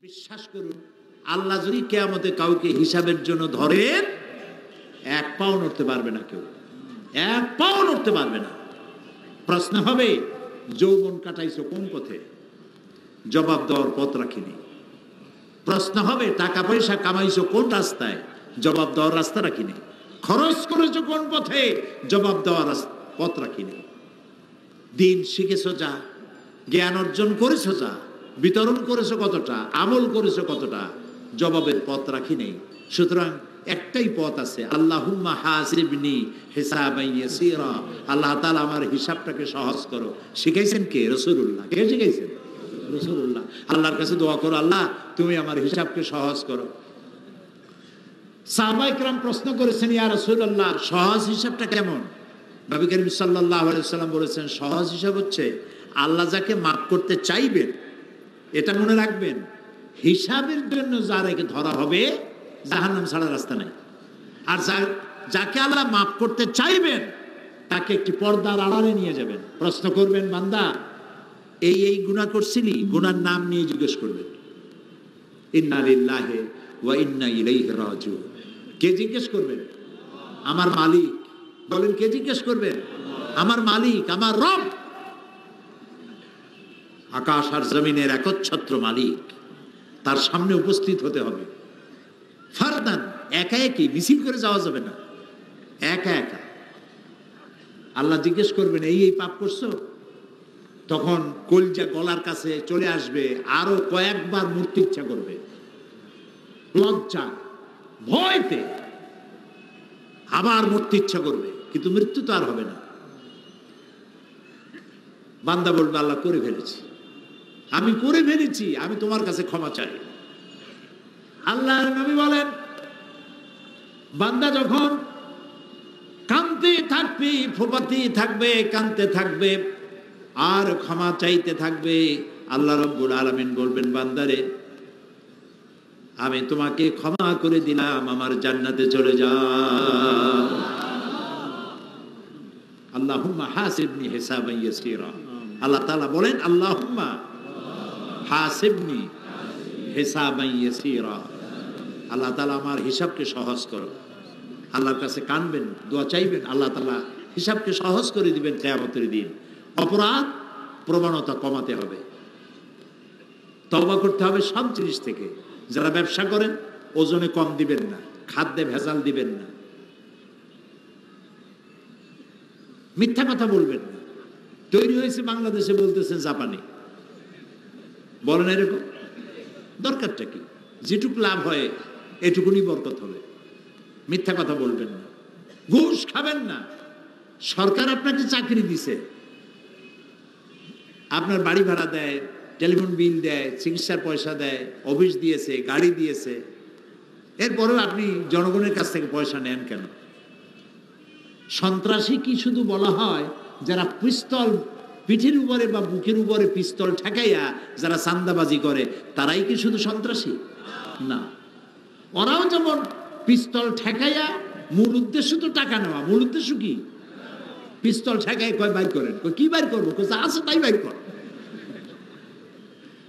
বিশ্বাস করুন, আল্লাহ যদি কিয়ামতে কাউকে হিসাবের জন্য ধরেন, এক পাও নড়তে পারবে না, কেউ এক পাও নড়তে পারবে না। প্রশ্ন হবে, যৌবন কাটাইছো কোন পথে? জবাব দেওয়ার পথ রাখিনি। প্রশ্ন হবে, টাকা পয়সা কামাইছো কোন রাস্তায়? জবাব দেওয়ার রাস্তা রাখিনি। খরচ করেছো কোন পথে? জবাব দেওয়ার পথ রাখিনি। দিন শিখেছো যা, জ্ঞান অর্জন করেছো যা, বিতরণ করেছো কতটা, আমল করেছো কতটা, জবাবের পথ রাখি নেই। সুতরাং একটাই পথ আছে, আল্লাহুম্মা হাসিবনি হিসাবান ইয়াসীরা। আল্লাহ তাআলা আমার হিসাবটাকে সহজ করো। শিখাইছেন কে? রাসূলুল্লাহ। কে শিখাইছেন? রাসূলুল্লাহ। আল্লাহর কাছে দোয়া করো, আল্লাহ তুমি আমার হিসাবকে সহজ করো। সাহাবায়ে কেরাম প্রশ্ন করেছেন, ইয়া রাসূলুল্লাহ, সহজ হিসাবটা কেমন? নবী করিম সাল্লাল্লাহু আলাইহি ওয়াসাল্লাম বলেছেন, সহজ হিসাব হচ্ছে আল্লাহ যাকে মাফ করতে চাইবেন, এটা মনে রাখবেন, হিসাবের জন্য যারাকে ধরা হবে জাহান্নাম ছাড়া রাস্তা নাই। আর যাকে আল্লাহ মাফ করতে চাইবেন তাকে একটি পর্দার আড়ালে নিয়ে যাবেন। প্রশ্ন করবেন, বান্দা এই গুনাহ করছিলি? গুনার নাম নিয়ে জিজ্ঞেস করবেন। ইন্না লিল্লাহি ওয়া ইন্না ইলাইহি রাজিউন। কে জিজ্ঞেস করবেন? আমার মালিক। বলেন, কে জিজ্ঞেস করবেন? আমার মালিক, আমার রব। আকাশ আর জমিনের একচ্ছত্র মালিক, তার সামনে উপস্থিত হতে হবে। ফারদান, একা একই, মিছিল করে যাওয়া যাবে না, একা একা। আল্লাহ জিজ্ঞেস করবেন, এই পাপ করছো? তখন কলজা গলার কাছে চলে আসবে, আরো কয়েকবার মূর্তি ইচ্ছা করবে, লজ্জা ভয়তে আবার মূর্তি ইচ্ছা করবে, কিন্তু মৃত্যু তো আর হবে না। বান্দা বলবে, আল্লাহ করে ফেলেছি, আমি করে ফেলেছি, আমি তোমার কাছে ক্ষমা চাই। আল্লাহর নবী বলেন, বান্দা যখন কাঁদতে থাকবে, ফোপাতে থাকবে, কাঁদতে থাকবে আর ক্ষমা চাইতে থাকবে, আল্লাহ রাব্বুল আলামিন বলবেন, বান্দারে আমি তোমাকে ক্ষমা করে দিলাম, আমার জান্নাতে চলে যাও। আল্লাহুম্মা হাসিবনি হিসাবান ইয়াসীরা। আল্লাহ তাআলা বলেন, আল্লাহুম্মা হাসিবনি হিসাবান ইয়াসীরা। আল্লাহ তাআলা আমার হিসাবকে সহজ করো। আল্লাহর কাছে কানবেন, দোয়া চাইবেন, আল্লাহ তাআলা হিসাবকে সহজ করে দিবেন কিয়ামতের দিন। অপরাধ প্রবণতা কমাতে হবে, তওবা করতে হবে সব জিনিস থেকে। যারা ব্যবসা করেন, ওজনে কম দিবেন না, খাদ্যে ভেজাল দিবেন না, মিথ্যা কথা বলবেন না। তৈরি হয়েছে বাংলাদেশে, বলতেছেন জাপানি, বলেন এরকম। দরকারটা কি? যেটুকু লাভ হয় এটুকুনি বরকত হবে। মিথ্যা কথা বলবেন না, ঘুষ খাবেন না। সরকার আপনাকে চাকরি দিছে, আপনার বাড়ি ভাড়া দেয়, টেলিফোন বিল দেয়, চিকিৎসার পয়সা দেয়, অফিস দিয়েছে, গাড়ি দিয়েছে, এরপরেও আপনি জনগণের কাছ থেকে পয়সা নেন কেন? সন্ত্রাসী কি শুধু বলা হয় যারা পিস্তল পিঠের উপরে বা বুকের উপরে পিস্তল ঠেকাইয়া যারা চাঁদাবাজি করে, তারাই কি শুধু সন্ত্রাসী? না, ওরাও যেমন পিস্তল ঠেকাইয়া, মূল উদ্দেশ্য তো টাকা নেওয়া। মূল উদ্দেশ্য কি? পিস্তল ঠেকাই কয় বাইর করেন, কি বাইর করবো, আছে তাই বাইর কর।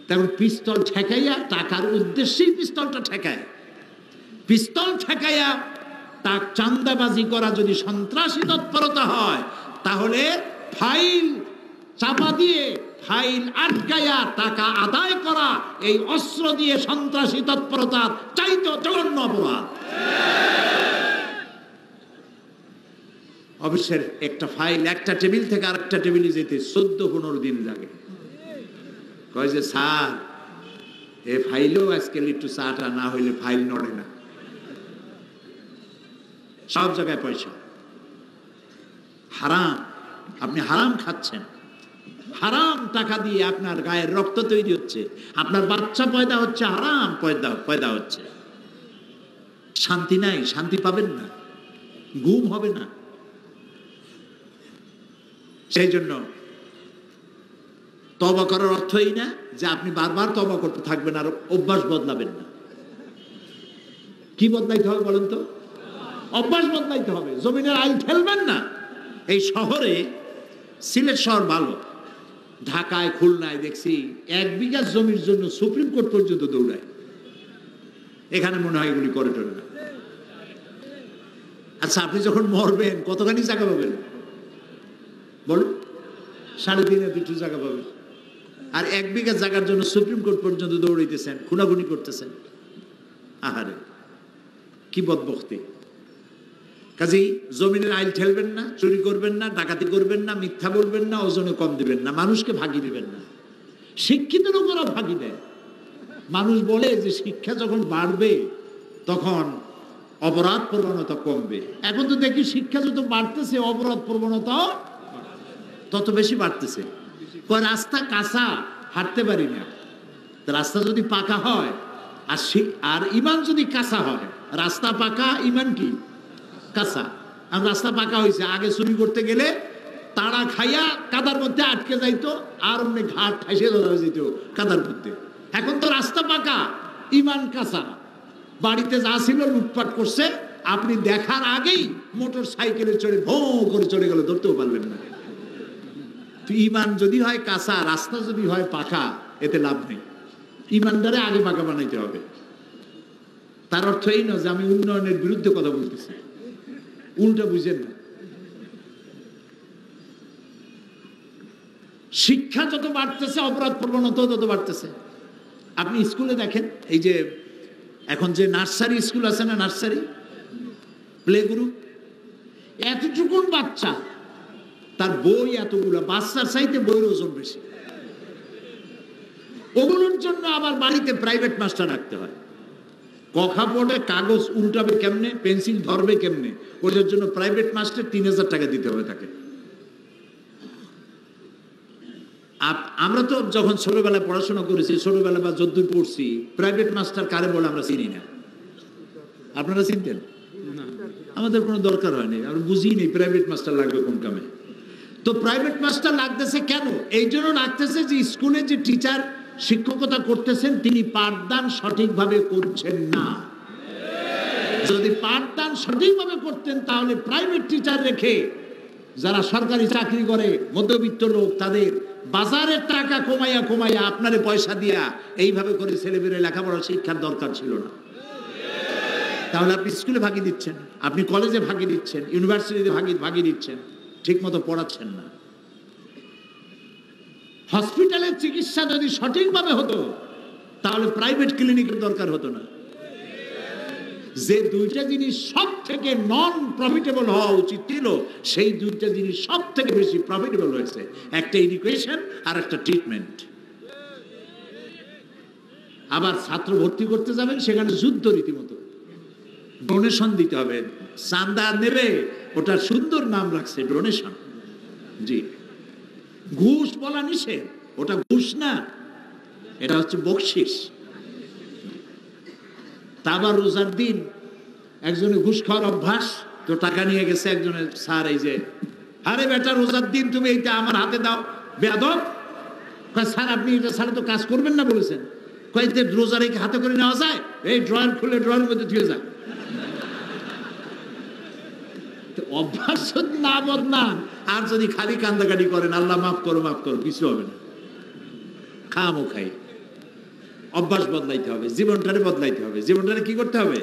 তেমন পিস্তল ঠেকাইয়া টাকার উদ্দেশ্যেই পিস্তলটা ঠেকায়। পিস্তল ঠেকাইয়া তা চাঁদাবাজি করা যদি সন্ত্রাসী তৎপরতা হয়, তাহলে ফাইল চাপা দিয়ে, ফাইল আটকাইয়া টাকা আদায় করা, এই অস্ত্র দিয়ে সন্ত্রাসী তৎপরতা চাইতো জঘন্য অপরাধ। অফিসের একটা ফাইল একটা টেবিল থেকে আরেকটা টেবিলে যেতে 14-15 দিন লাগে। কয় যে, স্যার এ ফাইলেও আজকাল একটু চাটা না হইলে ফাইল নড়ে না। সব জায়গায় পয়সা, হারাম। আপনি হারাম খাচ্ছেন, হারাম টাকা দিয়ে আপনার গায়ের রক্ত তৈরি হচ্ছে, আপনার বাচ্চা পয়দা হচ্ছে, হারাম পয়দা হচ্ছে। শান্তি নাই, শান্তি পাবেন না, ঘুম হবে না। সেই জন্য তওবা করার অর্থ এই না যে আপনি বারবার তওবা করতে থাকবেন আর অভ্যাস বদলাবেন না। কি বদলাইতে হবে বলেন তো? অভ্যাস বদলাইতে হবে। জমিনের আইল ঠেলবেন না। এই শহরে, সিলেট শহর ভালো, ঢাকায় খুলনায় দেখছি 1 বিঘা জমির জন্য সুপ্রিম কোর্ট পর্যন্ত দৌড়ায়। এখানে মনে হয় এগুলি করে টরে না। আচ্ছা, আপনি যখন মরবেন কতখানি জায়গা পাবেন বলুন? 3.5 বিঘা জায়গা পাবেন। আর 1 বিঘা জায়গার জন্য সুপ্রিম কোর্ট পর্যন্ত দৌড়াইতেছেন, খুনাখুনি করতেছেন। আহারে, কি বদবখতি! কাজেই জমিনের আইল ঠেলবেন না, চুরি করবেন না, ডাকাতি করবেন না, মিথ্যা বলবেন না, ওজনে কম দিবেন না, মানুষকে ভাগি দিবেন না। শিক্ষিত লোকেরা ভাগি দেয়। মানুষ বলে যে শিক্ষা যখন বাড়বে তখন অপরাধ প্রবণতা কমবে। এখন তো দেখি শিক্ষা যত বাড়তেছে অপরাধ প্রবণতাও তত বেশি বাড়তেছে। রাস্তা কাঁচা, হাঁটতে পারি না। রাস্তা যদি পাকা হয় আর ইমান যদি কাঁচা হয়, রাস্তা পাকা ইমান কি কাঁচা। আর রাস্তা পাকা হয়েছে, আগে চুরি করতে গেলে তাড়া খাইয়া কাদার মধ্যে আটকে যাইতো, আর অমনি ঘাট ঠাইসে ধরা যেত কাদার মধ্যে। এখন তো রাস্তা পাকা, ইমান কাঁচা। বাড়িতে যা ছিল লুটপাট করছে, আপনি দেখার আগেই মোটর সাইকেলে চড়ে ভো করে চড়ে গেলে ধরতেও পারবেন না। ইমান যদি হয় কাঁচা, রাস্তা যদি হয় পাকা, এতে লাভ নেই। ইমানদারে আগে পাকা বানাইতে হবে। তার অর্থ এই নয় যে আমি উন্নয়নের বিরুদ্ধে কথা বলতেছি, উল্টা বুঝেন না। শিক্ষা যত বাড়তেছে অপরাধ প্রবণতাও তত বাড়তেছে। আপনি স্কুলে দেখেন, এই যে এখন যে নার্সারি স্কুল আছে না, নার্সারি প্লে গ্রুপ, এতটুকুন বাচ্চা, তার বই এতগুলো, বাচ্চার চাইতে বইয়ের ওজন বেশি। ওগুলোর জন্য আবার বাড়িতে প্রাইভেট মাস্টার রাখতে হয়। কথা পড়ে কাগজ উল্টাবে কেমনে, পেন্সিল ধরবে কেমনে, ওটার জন্য প্রাইভেট মাস্টার 3000 টাকা দিতে হবে তাকে। আমরা তো যখন ছোটবেলায় পড়াশোনা করেছি, ছোটবেলা বা যদ্দূর পড়ছি, প্রাইভেট মাস্টার কারে বলে আমরা চিনি না। আপনারা চিনতেন? আমাদের কোনো দরকার হয়নি, আমরা বুঝিনি প্রাইভেট মাস্টার লাগবে কোন কামে। তো প্রাইভেট মাস্টার লাগতেছে কেন? এই জন্য লাগতেছে যে স্কুলে যে টিচার শিক্ষকতা করতেছেন তিনি পাঠদান সঠিকভাবে করছেন না। যদি পাঠদান সঠিকভাবে করতেন তাহলে প্রাইভেট টিচার রেখে যারা সরকারি চাকরি করে মধ্যবিত্ত লোক, তাদের বাজারের টাকা কমাইয়া কমাইয়া আপনারে পয়সা দিয়া এইভাবে করে ছেলেমেয়েরা লেখাপড়া শিক্ষার দরকার ছিল না। তাহলে আপনি স্কুলে ভাগি দিচ্ছেন, আপনি কলেজে ভাগি দিচ্ছেন, ইউনিভার্সিটিতে ভাগি দিচ্ছেন, ঠিক মতো পড়াচ্ছেন না। হসপিটালের চিকিৎসা যদি সঠিকভাবে হতো তাহলে প্রাইভেট ক্লিনিকের দরকার হতো না। যে দুইটা জিনিস সব থেকে নন প্রফিটেবল হওয়া উচিত ছিল, সেই দুইটা জিনিস সব থেকে বেশি প্রফিটেবল হয়েছে, একটা এডুকেশন আর একটা ট্রিটমেন্ট। আবার ছাত্র ভর্তি করতে যাবেন, সেখানে যুদ্ধ রীতিমতো, ডোনেশন দিতে হবে, চাঁদা নেবে, ওটা সুন্দর নাম রাখছে ডোনেশন। জি, ঘুষ বলা নিষেধ, ওটা ঘুষ না, এটা হচ্ছে বকশিস। তা আবার রোজার দিন একজনে ঘুষ খাওয়ার অভ্যাস, তো টাকা নিয়ে গেছে একজনের, স্যার এই যে, আরে বেটা রোজার দিন তুমি এইটা আমার হাতে দাও, বেয়াদব। স্যার আপনি এটা ছাড়া তো কাজ করবেন না বলেছেন। কয়েকদিন রোজার এই হাতে করে নেওয়া যায়? এই ড্রয়ার খুলে ড্রয়ারের মধ্যে ধুয়ে যায়। অভ্যাস না বদলান, আর যদি খালি কান্দাকাটি করেন আল্লাহ মাফ করো মাফ করো, কিছু হবে না। খামো খাই, অভ্যাস বদলাইতে হবে, জীবনটারে বদলাইতে হবে। জীবনটারে কি করতে হবে?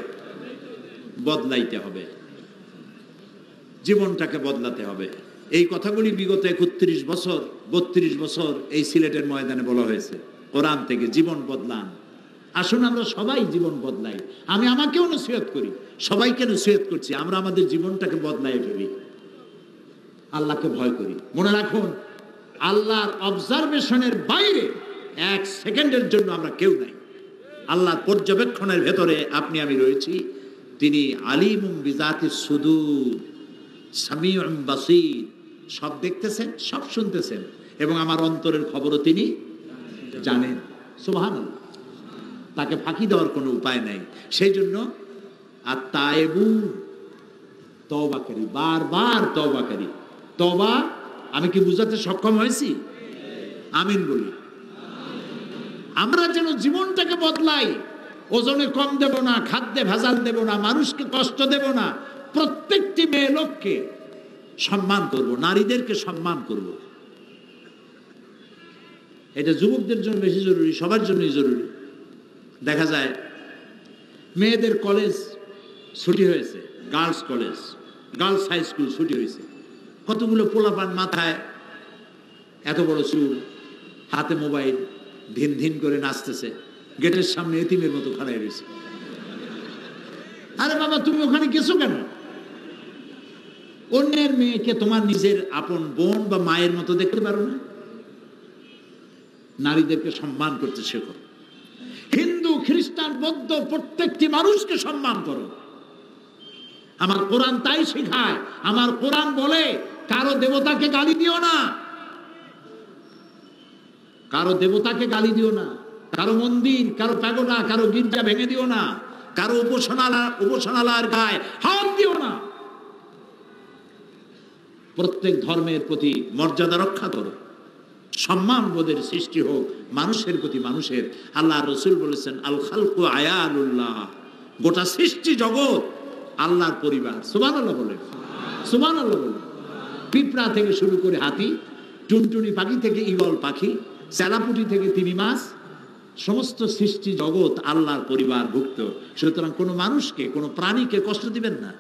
বদলাইতে হবে, জীবনটাকে বদলাতে হবে। এই কথাগুলি বিগত 31 বছর 32 বছর এই সিলেটের ময়দানে বলা হয়েছে কোরআন থেকে। জীবন বদলান, আসুন আমরা সবাই জীবন বদলাই। আমি আমাকেও নসিহত করি, সবাইকে নসিহত করছি, আমরা আমাদের জীবনটাকে বদলাই ফেলি, আল্লাহকে ভয় করি। মনে রাখুন, আল্লাহর অবজারভেশনের বাইরে 1 সেকেন্ডের জন্য আমরা কেউ নাই। আল্লাহর পর্যবেক্ষণের ভেতরে আপনি আমি রয়েছি। তিনি আলিমুম বিজাতিস সুদূর, সামিউম বাসীর, সব দেখতেছেন, সব শুনতেছেন, এবং আমার অন্তরের খবরও তিনি জানেন। সুবহানাল্লাহ, তাকে ফাঁকি দেওয়ার কোনো উপায় নাই। সেই জন্য আত-তায়েবুন, তওবাকারী, বারবার তওবাকারী। তওবা আমি কি বুঝাতে সক্ষম হয়েছি? আমিন বলি। আমরা যেন জীবনটাকে বদলাই, ওজনে কম দেব না, খাদ্যে ভেজাল দেব না, মানুষকে কষ্ট দেব না, প্রত্যেকটি মেয়ে লোককে সম্মান করব, নারীদেরকে সম্মান করব। এটা যুবকদের জন্য বেশি জরুরি, সবার জন্যই জরুরি। দেখা যায় মেয়েদের কলেজ ছুটি হয়েছে, girls college, girls high school ছুটি হয়েছে, কতগুলো পোলাপান মাথায় এত বড় চুল, হাতে মোবাইল, ধিন ধিন করে নাচতেছে, গেটের সামনে এতিমের মতো খাড়াই রয়েছে। আরে বাবা, তুমি ওখানে গেছো কেন? অন্যের মেয়েকে তোমার নিজের আপন বোন বা মায়ের মতো দেখতে পারো না? নারীদেরকে সম্মান করতে শেখো। হিন্দু, খ্রিস্টান, বৌদ্ধ প্রত্যেকটি মানুষকে সম্মান করো। আমার কোরআন তাই শেখায়। আমার কোরআন বলে কারো দেবতাকে গালি দিও না, কারো দেবতাকে গালি দিও না, কারো মন্দির, কারো প্যাগোডা, কারো গির্জা ভেঙে দিও না, কারো উপাসনালয়ের গায়ে হাত দিও না। প্রত্যেক ধর্মের প্রতি মর্যাদা রক্ষা করো, সম্মান বোধের সৃষ্টি হোক মানুষের প্রতি মানুষের। আল্লাহ রসুল বলেছেন, আল খালকু আয়ালুল্লাহ, গোটা সৃষ্টি জগৎ আল্লাহর পরিবার। সুবহানাল্লাহ বলেন, সুবহানাল্লাহ বলেন। পিঁপড়া থেকে শুরু করে হাতি, টুনটুনি পাখি থেকে ঈগল পাখি, চেলাপুটি থেকে তিমি মাছ, সমস্ত সৃষ্টি জগৎ আল্লাহর পরিবারভুক্ত। সুতরাং কোনো মানুষকে, কোনো প্রাণীকে কষ্ট দিবেন না।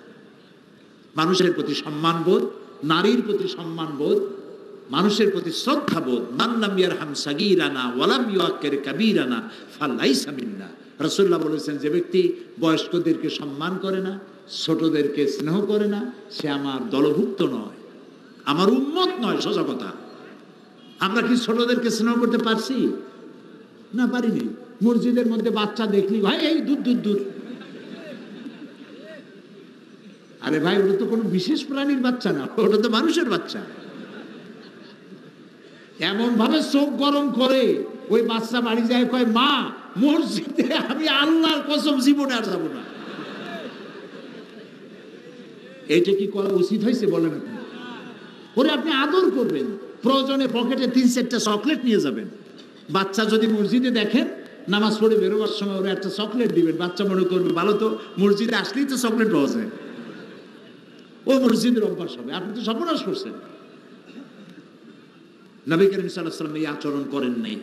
মানুষের প্রতি সম্মানবোধ, নারীর প্রতি সম্মানবোধ, মানুষের প্রতি শ্রদ্ধাবোধ। মান লাম ইয়ারহাম সাগীরানা ওয়া লাম ইউআক্কির কাবীরানা ফালাইসা মিন্না। রাসূলুল্লাহ বলেছেন, যে ব্যক্তি বয়স্কদেরকে সম্মান করে না, ছোটদেরকে স্নেহ করে না, সে আমার দলভুক্ত নয়, আমার উম্মত নয়। সোজা কথা। আমরা কি ছোটদেরকে স্নেহ করতে পারছি? না, পারিনি। মসজিদের মধ্যে বাচ্চা দেখলি, ভাই এই দূর দূর দূর। আরে ভাই, ওটা তো কোনো বিশেষ প্রাণীর বাচ্চা না, ওটা তো মানুষের বাচ্চা। এমন ভাবে চোখ গরম করে ওই বাচ্চা বাড়ি যায়, কয় মা, মসজিদে আমি আল্লাহর কসম জীবনে আর যাবো না। এইটা কি করা উচিত হয়েছে বলেন আপনি? ওরে আপনি আদর করবেন, প্রয়োজনে পকেটে 3-4টা চকলেট নিয়ে যাবেন। বাচ্চা যদি মসজিদে দেখেন, নামাজ পড়ে বেরোবার সময় ওরা একটা চকলেট দিবেন। বাচ্চা মনে করবে ভালো তো, মসজিদে আসলেই তো চকলেট পাওয়া যায়, ও মসজিদের অভ্যাস হবে। আপনি তো সর্বনাশ করছেন। নবী করিম সাল্লাল্লাহু আলাইহি ওয়াসাল্লাম এই আচরণ করেন নাই।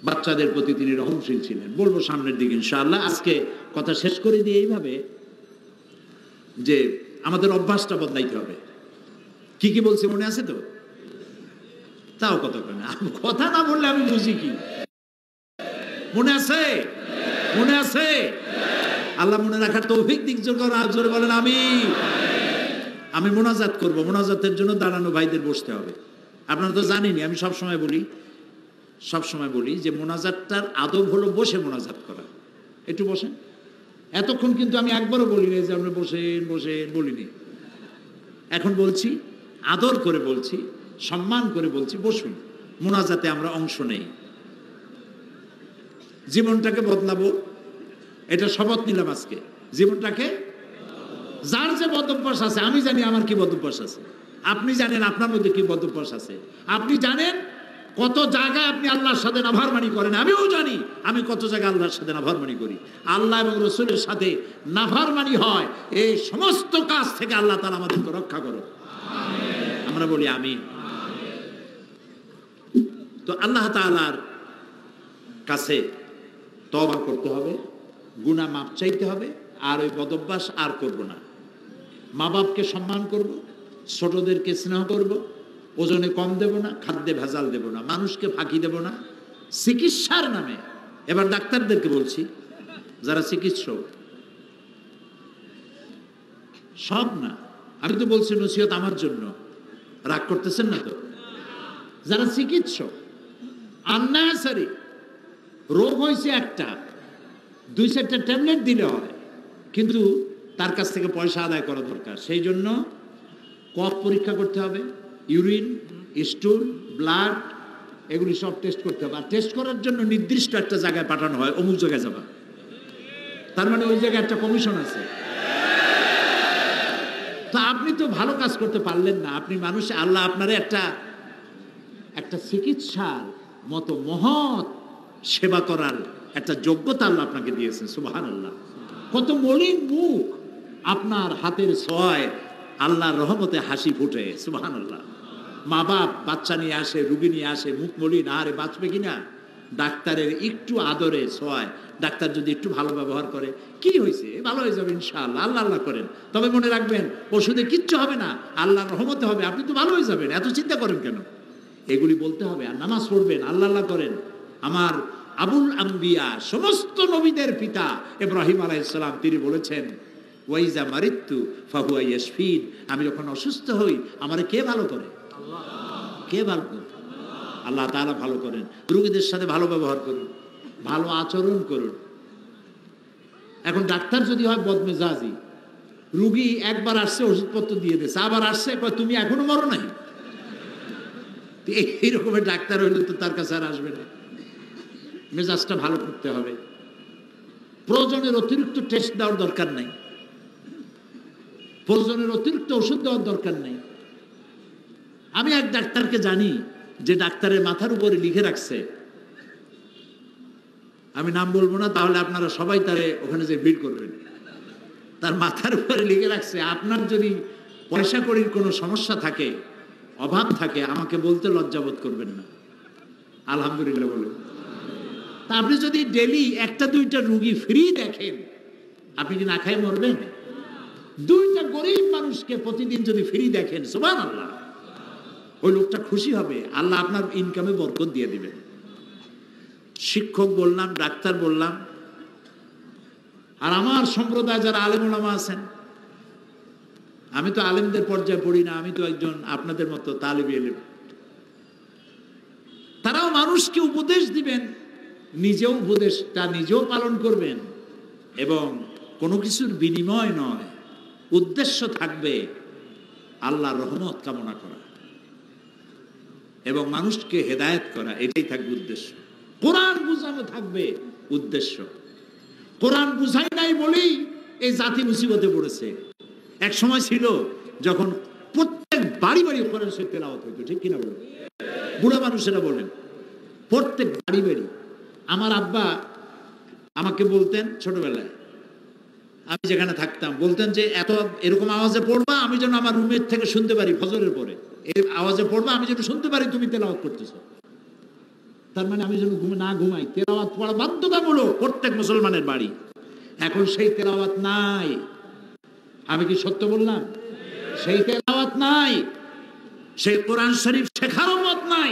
বাচ্চাদের প্রতি তিনি রহমশীল ছিলেন। বলবো সামনের দিকে ইনশাআল্লাহ। আজকে কথা শেষ করে দিয়ে এইভাবে, যে আমাদের অভ্যাসটা বদলাইতে হবে। কি কি বলছে মনে আছে তো? তাও কথা কয় না। কথা না বললে আমি বুঝি কি? মনে আছে? মনে আছে? আল্লাহ মনে রাখার তৌফিক দিক জোরে বলেন আমিন। আমি মোনাজাত করব। মোনাজাতের জন্য দাঁড়ানো ভাইদের বসতে হবে। আপনারা তো জানেনই, আমি সবসময় বলি যে মোনাজাতটার আদব হলো বসে মোনাজাত করা। একটু বসেন। এতক্ষণ কিন্তু আমি একবারও বলিনি যে আপনি বসেন বসেন, বলিনি। এখন বলছি, আদর করে বলছি, সম্মান করে বলছি, বসুন। মোনাজাতে আমরা অংশ নেই। জীবনটাকে বদলাবো, এটা শপথ নিলাম আজকে। জীবনটাকে, যার যে বদভ্যাস আছে, আমি জানি আমার কি বদভ্যাস আছে, আপনি জানেন আপনার মধ্যে কি বদভ্যাস আছে, আপনি জানেন কত জায়গায় আপনি আল্লাহর সাথে নাফরমানি করেন, আমিও জানি আমি কত জায়গায় আল্লাহর সাথে নাফরমানি করি। আল্লাহ এবং রাসূলের সাথে নাফরমানি হয়, এই সমস্ত কাজ থেকে আল্লাহ তাআলা আমাদেরকে রক্ষা করো, আমরা বলি আমিন। তো আল্লাহ তাআলার কাছে তওবা করতে হবে, গুনাহ মাপ চাইতে হবে, আর ওই বদভ্যাস আর করব না। মা বাপকে সম্মান করব, ছোটদেরকে স্নেহ করব, ওজনে কম দেব না, খাদ্যে ভেজাল দেব না, মানুষকে ফাঁকি দেব না। চিকিৎসার নামে, এবার ডাক্তারদেরকে বলছি, যারা চিকিৎসক, সব না, আমি তো বলছি নসিহত আমার জন্য, রাগ করতেছেন না তো? যারা চিকিৎসক, আননেসারি রোগ হয়েছে একটা, 2-4টা ট্যাবলেট দিলে হয়, কিন্তু তার কাছ থেকে পয়সা আদায় করা দরকার। সেই জন্য কফ পরীক্ষা করতে হবে, ইউরিন, স্টুল, ব্লাড, এগুলি সব টেস্ট করতে হবে। আর টেস্ট করার জন্য নির্দিষ্ট একটা জায়গায় পাঠানো হয়, অমুক জায়গায় যাবা, তার মানে ওই জায়গায় একটা কমিশন আছে। তো আপনি তো ভালো কাজ করতে পারলেন না, আপনি মানুষ, আল্লাহ আপনারে একটা চিকিৎসার মতো মহৎ সেবা করার একটা যোগ্যতা আল্লাহ আপনাকে দিয়েছেন। সুবহানাল্লাহ। কত মলিন মুখ, আপনার হাতের ছোঁয়ায় আল্লাহর রহমতে হাসি ফুটে। সুবহানাল্লাহ। মা বাপ বাচ্চা নিয়ে আসে, রুগী নিয়ে আসে, মুখ মলিন, আরে বাঁচবে কিনা। ডাক্তারের একটু আদরে ছোঁয়ায়, ডাক্তার যদি একটু ভালো ব্যবহার করে, কি হয়েছে, ভালো হয়ে যাবে ইনশাআল্লাহ, আল্লাহ আল্লাহ করেন। তবে মনে রাখবেন ওষুধে কিচ্ছু হবে না, আল্লাহর রহমতে হবে, আপনি তো ভালো হয়ে যাবেন, এত চিন্তা করেন কেন। এগুলি বলতে হবে। আর নামাজ পড়বেন, আল্লাহ আল্লাহ করেন। আমার আবুল আম্বিয়া, সমস্ত নবীদের পিতা ইব্রাহিম আলাইহিস সালাম, তিনি বলেছেন ওয়াইজা মারিতু ফাহুয়া ইয়াশফিন, আমি যখন অসুস্থ হই আমারে কে ভালো করে? আল্লাহ। কে ভালো করে? আল্লাহ তাআলা ভালো করেন। রোগীদের সাথে ভালো ব্যবহার করুন, ভালো আচরণ করুন। এখন ডাক্তার যদি হয় বদমেজাজি, রুগী একবার আসছে ওষুধপত্র দিয়ে দিয়েছে, আবার আসছে তুমি এখনো মরো নাই, এই রকমের ডাক্তার হইলে তো তার কাছে আর আসবে না। মেজাজটা ভালো করতে হবে। প্রয়োজনের অতিরিক্ত টেস্ট দেওয়ার দরকার নাই, প্রয়োজনের অতিরিক্ত ওষুধ দেওয়ার দরকার নেই। আমি এক ডাক্তারকে জানি, যে ডাক্তারের মাথার উপরে লিখে রাখছে, আমি নাম বলবো না, তাহলে আপনারা সবাই তারে ওখানে যে ভিড় করবেন। তার মাথার উপরে লিখে রাখছে, আপনার যদি পয়সা কড়ির কোনো সমস্যা থাকে, অভাব থাকে, আমাকে বলতে লজ্জাবোধ করবেন না। আলহামদুলিল্লাহ বলে। তা আপনি যদি ডেলি একটা দুইটা রুগী ফ্রি দেখেন, আপনি কি না খায় মরবেন? দুইটা গরিব মানুষকে প্রতিদিন যদি ফ্রি দেখেন, সুবহানাল্লাহ, ওই লোকটা খুশি হবে, আল্লাহ আপনার ইনকামে বরকত দিয়ে দিবেন। শিক্ষক বললাম, ডাক্তার বললাম, আর আমার সম্প্রদায় যারা আলেম ওলামা আছেন, আমি তো আলেমদের পর্যায়ে পড়ি না, আমি তো একজন আপনাদের মতো তালিবে ইলম। তারাও মানুষকে উপদেশ দিবেন, নিজেও উপদেশটা নিজেও পালন করবেন, এবং কোনো কিছুর বিনিময় নয়, উদ্দেশ্য থাকবে আল্লাহর রহমত কামনা করা এবং মানুষকে হেদায়েত করা, এটাই থাকবে উদ্দেশ্য। কোরআন বুঝানো থাকবে উদ্দেশ্য। কোরআন বুঝাই নাই বলেই এই জাতি মুসিবতে পড়েছে। এক সময় ছিল যখন প্রত্যেক বাড়ি বাড়ি কোরআন শরীফ তেলাওয়াত হইতো, ঠিক কিনা বলেন? বুড়া মানুষেরা বলেন, প্রত্যেক বাড়ি বাড়ি। আমার আব্বা আমাকে বলতেন ছোটবেলায়, আমি যেখানে থাকতাম, বলতেন যে এরকম আওয়াজে পড়বা, আমি যেন আমার রুমের থেকে শুনতে পারি, ফজরের পরে এই আওয়াজে পড়বা, আমি যেন শুনতে পারি তুমি তেলাওয়াত করতেছ। তার মানে আমি যেন না ঘুমাই, তেলাওয়াত পড়া বাধ্যতামূলক প্রত্যেক মুসলমানের বাড়ি। এখন সেই তেলাওয়াত নাই। আমি কি সত্য বললাম? সেই তেলাওয়াত নাই, সেই কোরআন শরীফ শেখারও মত নাই।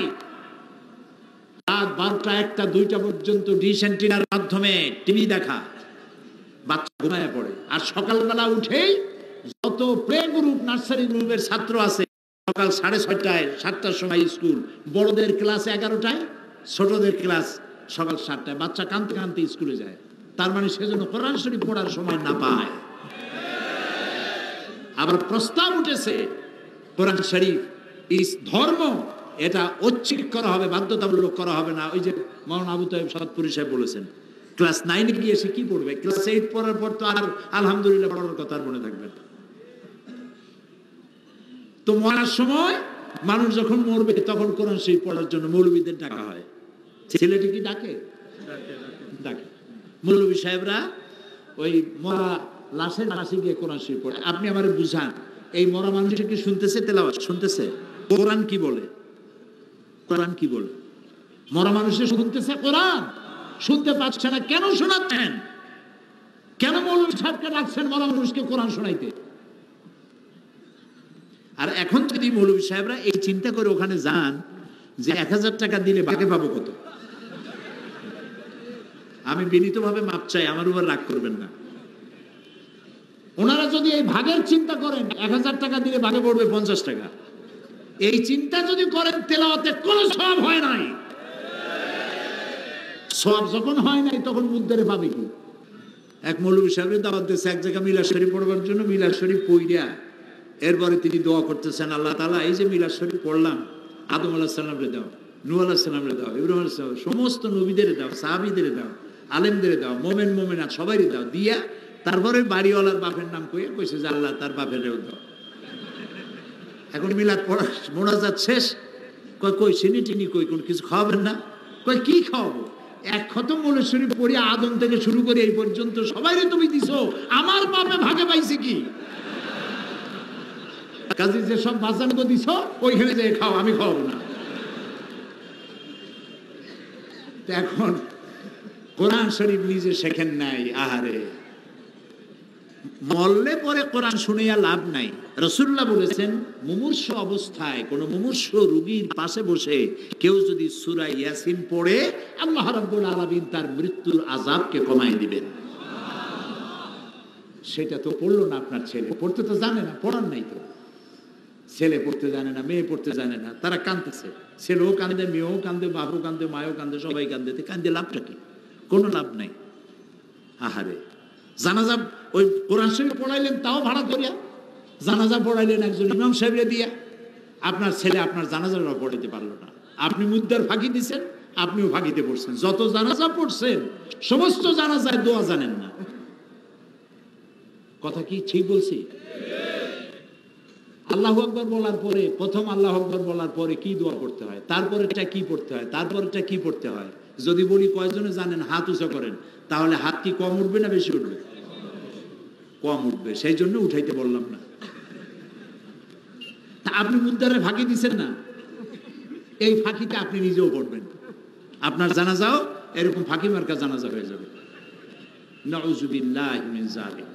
রাত 12টা 1টা 2টা পর্যন্ত ডিশ অ্যান্টিনার মাধ্যমে টিভি দেখা, বাচ্চা ঘুমায় পড়ে। আর সকালবেলা উঠেই যত প্লে গ্রুপ, নার্সারি গ্রুপের ছাত্র আছে, সকাল 6:30টায় 7টার সময় স্কুল, বড়দের ক্লাস 11টায়, ছোটদের ক্লাস সকাল 7টায়। বাচ্চা কাঁদতে কাঁদতে স্কুলে যায়। তার মানে সেজন্য কোরআন শরীফ পড়ার সময় না পায়। আবার প্রস্তাব উঠেছে কোরআন শরীফ ইস ধর্ম, এটা ঐচ্ছিক করা হবে, বাধ্যতামূলক করা হবে না। ওই যে মাওলানা আবু তাইব সাদপুরি সাহেব বলেছেন, ক্লাস 9-এ গিয়ে সে কি পড়বে? ক্লাস 8 পড়ার পর তো আর আলহামদুলিল্লাহ পড়ার কথা আর মনে থাকবে না। তো মরার সময় মানুষ যখন মরবে, তখন কোরআন শরীফ পড়ার জন্য মৌলবীদের ডাকা হয়। ছেলেটি কি ডাকে? ডাকে। মৌলবী সাহেবরা ওই মরা লাশের পাশে গিয়ে কোরআন শরীফ পড়ে। আপনি আমারে বুঝান, এই মরা মানুষটা কি শুনতেছে তেলাওয়াত? শুনতেছে? কোরআন কি বলে? কোরআন কি বলে? মরা মানুষের শুনতেছে কোরআন? শুনতে পাচ্ছে না। কেন শোনাচ্ছেন? কেন মৌলবী সাহেবকে ডাকছেন মরা মানুষকে কোরআন শোনাইতে? আর এখন যদি মৌলবী সাহেবরা এই চিন্তা করে ওখানে যান যে 1000 টাকা দিলে ভাগে পাবো কত, আমি বিনীতভাবে মাপ চাই, আমার উপর রাগ করবেন না। ওনারা যদি এই ভাগের চিন্তা করেন, 1000 টাকা দিলে ভাগে পড়বে 50 টাকা, এই চিন্তা যদি করেন, তেলাওয়াতে কোনো সওয়াব হয় নাই। সওয়াব যখন হয় নাই, তখন মুদ্দারে পাবে কি? এক মৌলবী সাহেবের দাওয়াত দিয়েছে এক জায়গায় মিলাদ শরীফ পড়বার জন্য। মিলাদ শরীফ পড়িয়া এরপরে তিনি দোয়া করতেছেন, আল্লাহ তাআলা এই যে মিলাদ শরীফ পড়লাম, আদম আলাইহিস সালামরে দাও, নূহ আলাইহিস সালামরে দাও, ইব্রাহিম আলাইহিস সালাম, সমস্ত নবীদের দাও, সাহাবীদের দাও, আলেমদের দাও, মোমেন মোমেনাত সবাইরে দাও। দিয়া তারপরে বাড়িওয়ালার বাপের নাম কইছে যে আল্লাহ তার বাপেরও দাও। এখন মিলাদ পড়া মোনাজাত শেষ, কই চিনি টিনি কই, কোন কিছু খাওয়াবেন না? কই কি খাওয়াবো? এক খতম মৌলুদ শরীফ পড়ি আদম থেকে শুরু করে এই পর্যন্ত সবাইরে তুমি দিছো, আমার বাপে ভাগে পাইছে কি? কাজে যে সব বাজানগো দিছ ওইখানে যে খাও, আমি খাওয়াবো না। এখন কোরআন শরীফ নিজে শেখেন নাই, আহারে মরলে পরে কোরআন শুনিয়া লাভ নাই। রাসূলুল্লাহ বলেছেন, মুমূর্ষ অবস্থায় কোন মুমূর্ষ রোগীর পাশে বসে কেউ যদি সূরা ইয়াসিন পড়ে, আল্লাহ রাব্বুল আলামিন তার মৃত্যুর আযাবকে কমায় দিবেন। সেটা তো পড়লো না আপনার ছেলে, পড়তে তো জানে না, পড়ার নাই তো। ছেলে পড়তে জানে না, মেয়ে পড়তে জানে না, তারা কাঁদতেছে, ছেলেও কান্দে, মেয়েও কান্দে, বাপও কান্দে, মায়ও কান্দে, সবাই কান্দে, কান্দে লাভটা কি? কোনো লাভ নাই। আহারে জানাজা ওই কোরআন শরীফ পড়াইলেন তাও ভাড়া করিয়া, জানাজা পড়াইলেন একজন ইমাম সাহেবরে দিয়া, আপনার ছেলে আপনার জানাজাটা পড়াইতে পারলো না। আপনি মুদ্দার ফাঁকি দিচ্ছেন, আপনিও ফাঁকিতে পড়ছেন। যত জানাজা পড়ছেন সমস্ত জানাজায় দোয়া জানেন না। কথা কি ঠিক বলছি? আল্লাহু আকবার বলার পরে, প্রথম আল্লাহু আকবার বলার পরে কি দোয়া পড়তে হয়, তারপরেরটা কি পড়তে হয়, তারপরেরটা কি পড়তে হয়? যদি বলি কয়জনে জানেন, হাত উঁচা করেন, তাহলে হাত কি কম উঠবে না বেশি উঠবে? কম উঠবে, সেই জন্য উঠাইতে বললাম না। তা আপনি মুদ্দারে ফাঁকি দিচ্ছেন না, এই ফাঁকিতে আপনি নিজেও পড়বেন, আপনার জানাজাও এরকম ফাঁকি মার্কা জানাজা হয়ে যাবে। নাউযুবিল্লাহি মিন যালিক।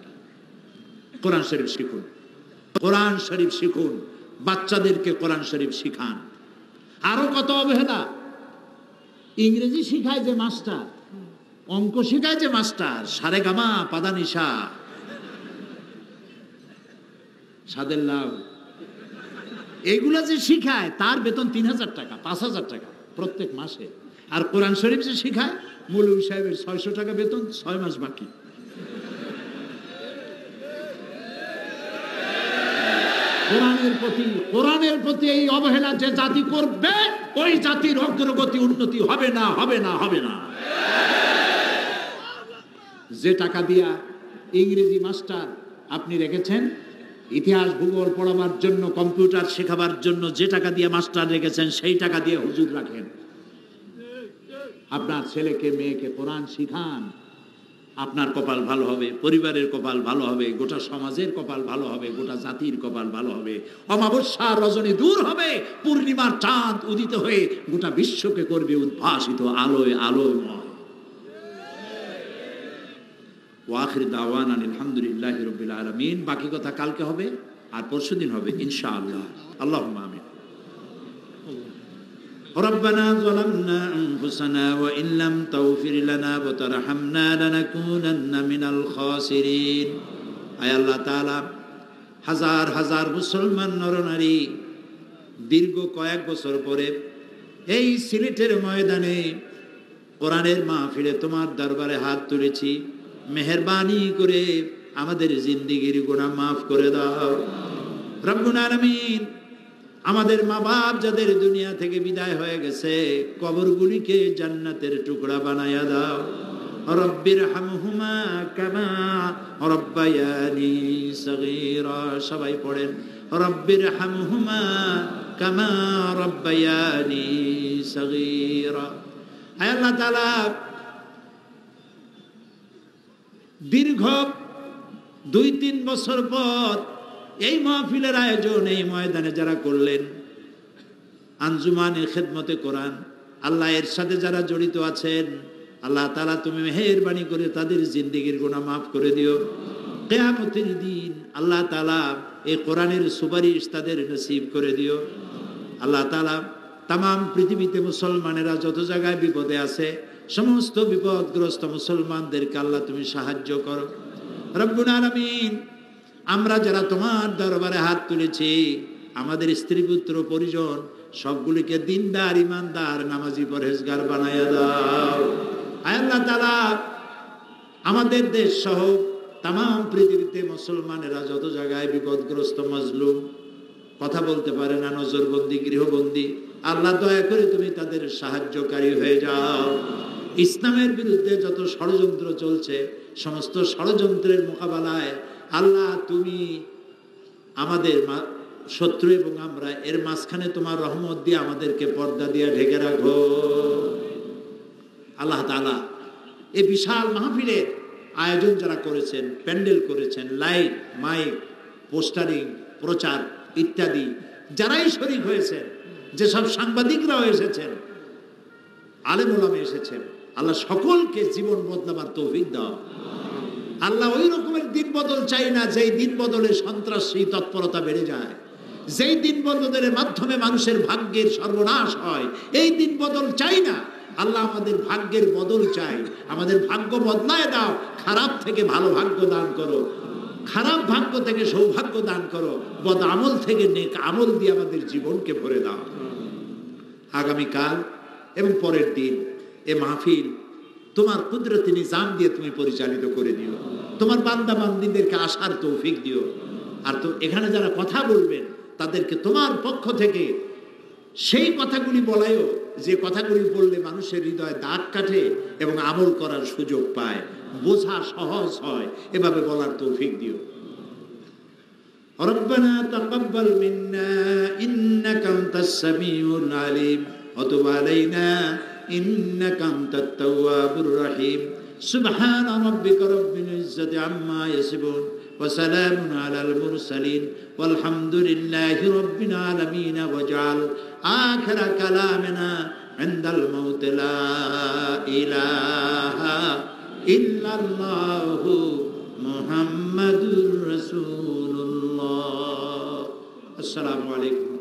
কোরআন শরীফ শিখুন, কোরআন শরীফ শিখুন, বাচ্চাদেরকে কোরআন শরীফ শিখান। আরো কত অবহেলা! ইংরেজি শিখায় যে মাস্টার, অঙ্ক শিখায় যে মাস্টার, সারেগামা পাদানিশা সাদের লাভ, এগুলা যে শিখায় তার বেতন ৩,০০০ টাকা, ৫,০০০ টাকা প্রত্যেক মাসে। আর কোরআন শরীফ যে শিখায়, মৌলভী সাহেবের ৬০০ টাকা বেতন, ৬ মাস বাকি। কোরআনের প্রতি এই অবহেলা যে জাতি করবে, ওই জাতির অগ্রগতি উন্নতি হবে না, হবে না, হবে না। যে টাকা দিয়া ইংরেজি মাস্টার আপনি রেখেছেন, ইতিহাস ভূগোল পড়াবার জন্য, কম্পিউটার শেখাবার জন্য যে টাকা দিয়ে মাস্টার রেখেছেন, সেই টাকা দিয়ে হুজুর রাখেন। আপনার ছেলেকে মেয়েকে কোরআন শিখান, আপনার কপাল ভালো হবে, পরিবারের কপাল ভালো হবে, গোটা সমাজের কপাল ভালো হবে, গোটা জাতির কপাল ভালো হবে। অমাবস্যার রজনী দূর হবে, পূর্ণিমার চাঁদ উদিত হয়ে গোটা বিশ্বকে করবে উদ্ভাসিত আলোয় আলোয়ময়। ওয়াখির দাওয়ানা আলহামদুলিল্লাহি রাব্বিল আলামিন। বাকি কথা কালকে হবে আর পরশুদিন হবে ইনশাআল্লাহ। আল্লাহুম্মা আমিন। ربنا ظلمنا أنفسنا وإن لم تغفر لنا وترحمنا لنكونن من الخاسرين। আয় আল্লাহ তাআলা, হাজার হাজার মুসলমান নরনারী দীর্ঘ কয়েক বছর পরে এই সিলেটের ময়দানে কোরআনের মাহফিলে তোমার দরবারে হাত তুলেছি। মেহেরবানি করে আমাদের জিন্দেগির গুনাহ মাফ করে দাও রব্বুল আলামিন। আমাদের মা বাপ যাদের দুনিয়া থেকে বিদায় হয়ে গেছে, কবরগুলিকে জান্নাতের টুকরা বানায়া দাও। রব্বির হামহুমা কামা রব্বায়ানি সগীরা। সবাই পড়েন, রব্বির হামহুমা কামা রব্বায়ানি সগীরা। হে আল্লাহ তাআলা, দীর্ঘ 2-3 বছর পর এই মাহফিলের আয়োজন এই ময়দানে যারা করলেন, আঞ্জুমানে খেদমতে কোরআন, আল্লাহ এর সাথে যারা জড়িত আছেন, আল্লাহ তাআলা তুমি মেহেরবানি করে তাদের জিন্দেগির গুনাহ মাফ করে দিও। কিয়ামতের দিন আল্লাহ তাআলা এই কোরআনের সুপারিশ তাদের নসিব করে দিও। আল্লাহ তাআলা তামাম পৃথিবীতে মুসলমানেরা যত জায়গায় বিপদে আছে, সমস্ত বিপদগ্রস্ত মুসলমানদেরকে আল্লাহ তুমি সাহায্য করো রব্বুল আলামিন। আমরা যারা তোমার দরবারে হাত তুলেছি, আমাদের স্ত্রী পুত্র পরিজন সবগুলিকে দিনদার, ইমানদার, নামাজি, পরহেজগার বানায়া দাও। আয় আল্লাহ তাআলা, আমাদের দেশ সহ তামাম পৃথিবীতে মুসলমানেরা যত জায়গায় বিপদগ্রস্ত, মজলুম, কথা বলতে পারে না, নজরবন্দি, গৃহবন্দী, আল্লাহ দয়া করে তুমি তাদের সাহায্যকারী হয়ে যাও। ইসলামের বিরুদ্ধে যত ষড়যন্ত্র চলছে, সমস্ত ষড়যন্ত্রের মোকাবেলায় আল্লাহ তুমি আমাদের শত্রু এবং আমরা এর মাঝখানে তোমার রহমত দিয়ে আমাদেরকে পর্দা দিয়ে ঢেকে রাখো আল্লাহ তাআলা। এই বিশাল মাহফিলের আয়োজন যারা করেছেন, প্যান্ডেল করেছেন, লাইট, মাইক, পোস্টারিং, প্রচার, ইত্যাদি যারাই শরীক হয়েছেন, যেসব সাংবাদিকরাও এসেছেন, আলেম ওলামা এসেছেন, আল্লাহ সকলকে জীবন বদলাবার তৌফিক দাও। আল্লাহ ওই রকমের দিন বদল চাই না যেই দিন বদলে সন্ত্রাসী তৎপরতা বেড়ে যায়, যেই দিন বদলের মাধ্যমে মানুষের ভাগ্যের সর্বনাশ হয়, এই দিন বদল চাই না। আল্লাহ আমাদের ভাগ্যের বদল চাই, আমাদের ভাগ্য বদলায় দাও, খারাপ থেকে ভালো ভাগ্য দান করো, খারাপ ভাগ্য থেকে সৌভাগ্য দান করো, বদ আমল থেকে নেক আমল দিয়ে আমাদের জীবনকে ভরে দাও। আগামীকাল এবং পরের দিন এ মাহফিল তোমার কুদরতি নিজাম দিয়ে তুমি পরিচালিত করে দিও, তোমার বান্দা বান্দীদেরকে আসার তৌফিক দিও। আর তো এখানে যারা কথা বলবেন তাদেরকে তোমার পক্ষ থেকে সেই কথাগুলি বলায়ও যে কথাগুলি বললে মানুষের হৃদয়ে দাগ কাটে এবং আমল করার সুযোগ পায়, বোঝা সহজ হয়, এভাবে বলার তৌফিক দিও। রব্বানা তাকাব্বাল মিন্না ইন্নাকা আনতাস সামিউল আলিম ওয়া তুব আলাইনা ইন্নাকা আনতাত তাওয়াবুর রহিম। সুবহানা রাব্বিকা রাব্বিল ইজ্জাতি আম্মা ইয়াসিফুন ওয়া সালামুন আলাল মুরসালিন ওয়ালহামদুলিল্লাহি রাব্বিল আলামিন। ওয়াজআল আখিরা কালামিনা ইনদাল মাউত লা ইলাহা ইল্লাল্লাহু মুহাম্মাদুর রাসূলুল্লাহ। আসসালামু আলাইকুম।